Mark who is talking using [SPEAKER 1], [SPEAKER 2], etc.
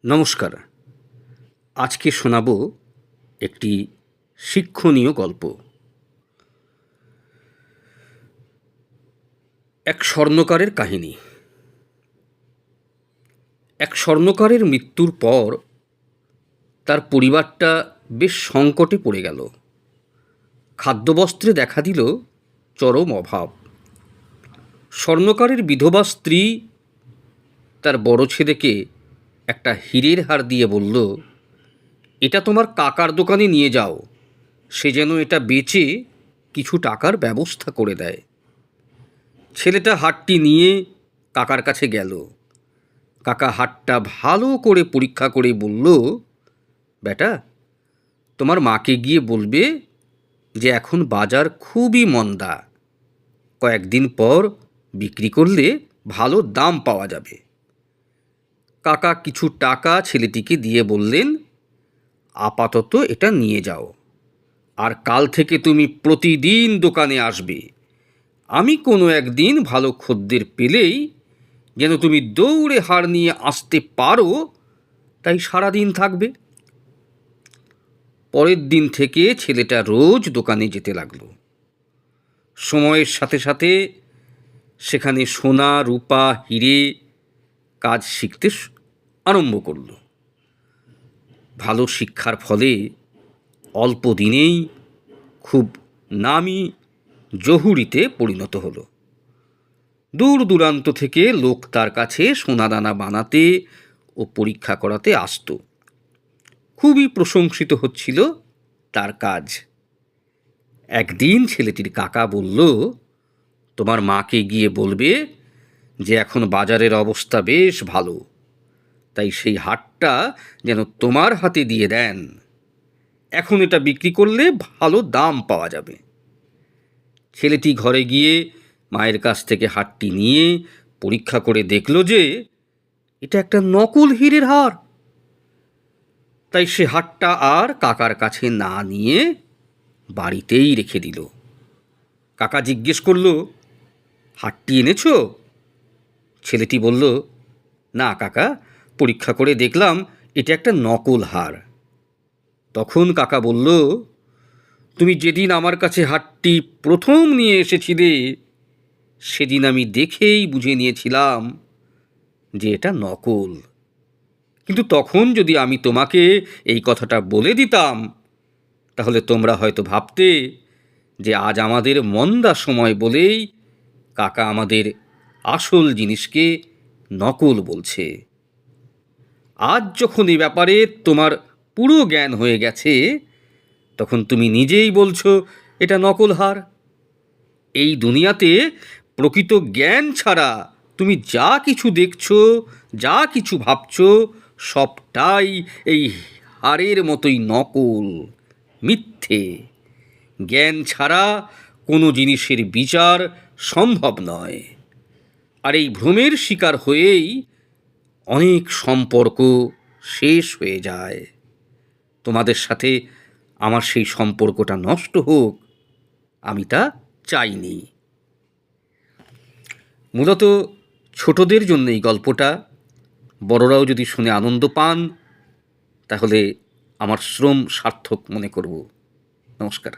[SPEAKER 1] নমস্কার। আজকে শোনাব একটি শিক্ষণীয় গল্প। এক স্বর্ণকারের কাহিনী। এক স্বর্ণকারের মৃত্যুর পর তার পরিবারটা বেশ সংকটে পড়ে গেল। খাদ্যবস্ত্রে দেখা দিল চরম অভাব। স্বর্ণকারের বিধবা স্ত্রী তার বড় ছেলেকে একটা হীরের হার দিয়ে বলল, এটা তোমার কাকার দোকানে নিয়ে যাও, সে যেন এটা বেচে কিছু টাকার ব্যবস্থা করে দেয়। ছেলেটা হারটি নিয়ে কাকার কাছে গেল। কাকা হারটা ভালো করে পরীক্ষা করে বলল, বেটা, তোমার মাকে গিয়ে বলবে যে এখন বাজার খুবই মন্দা, কয়েকদিন পর বিক্রি করলে ভালো দাম পাওয়া যাবে। কাকা কিছু টাকা ছেলেটিকে দিয়ে বললেন, আপাতত এটা নিয়ে যাও, আর কাল থেকে তুমি প্রতিদিন দোকানে আসবে। আমি কোনো একদিন ভালো খদ্দের পেলেই যেন তুমি দৌড়ে হার নিয়ে আসতে পারো, তাই সারাদিন থাকবে। পরের দিন থেকে ছেলেটা রোজ দোকানে যেতে লাগলো। সময়ের সাথে সাথে সেখানে সোনা, রূপা, হিরে কাজ শিখতে আরম্ভ করল। ভালো শিক্ষার ফলে অল্প দিনেই খুব নামি জহুরিতে পরিণত হলো। দূর দূরান্ত থেকে লোক তার কাছে সোনাদানা বানাতে ও পরীক্ষা করাতে আসত। খুবই প্রশংসিত হচ্ছিল তার কাজ। একদিন ছেলেটির কাকা বলল, তোমার মাকে গিয়ে বলবে যে এখন বাজারের অবস্থা বেশ ভালো, তাই সেই হারটা যেন তোমার হাতে দিয়ে দেন। এখন এটা বিক্রি করলে ভালো দাম পাওয়া যাবে। ছেলেটি ঘরে গিয়ে মায়ের কাছ থেকে হারটি নিয়ে পরীক্ষা করে দেখল যে এটা একটা নকল হীরের হার। তাই সে হারটা আর কাকার কাছে না নিয়ে বাড়িতেই রেখে দিল। কাকা জিজ্ঞেস করল, হারটি এনেছ? ছেলেটি বলল, না কাকা, পরীক্ষা করে দেখলাম এটা একটা নকল হার। তখন কাকা বলল, তুমি যেদিন আমার কাছে হারটি প্রথম নিয়ে এসেছিলে সেদিন আমি দেখেই বুঝে নিয়েছিলাম যে এটা নকল। কিন্তু তখন যদি আমি তোমাকে এই কথাটা বলে দিতাম, তাহলে তোমরা হয়তো ভাবতে যে আজ আমাদের মন্দা সময় বলেই কাকা আমাদের আসল জিনিসকে নকল বলছে। আজ যখন এই ব্যাপারে তোমার পুরো জ্ঞান হয়ে গেছে, তখন তুমি নিজেই বলছো এটা নকল হার। এই দুনিয়াতে প্রকৃত জ্ঞান ছাড়া তুমি যা কিছু দেখছো, যা কিছু ভাবছো, সবটাই এই হারের মতোই নকল, মিথ্যে। জ্ঞান ছাড়া কোনো জিনিসের বিচার সম্ভব নয়। আর এই ভ্রমের শিকার হয়েই অনেক সম্পর্ক শেষ হয়ে যায়। তোমাদের সাথে আমার সেই সম্পর্কটা নষ্ট হোক, আমি তা চাইনি। মূলত ছোটদের জন্য এই গল্পটা। বড়রাও যদি শুনে আনন্দ পান, তাহলে আমার শ্রম সার্থক মনে করব। নমস্কার।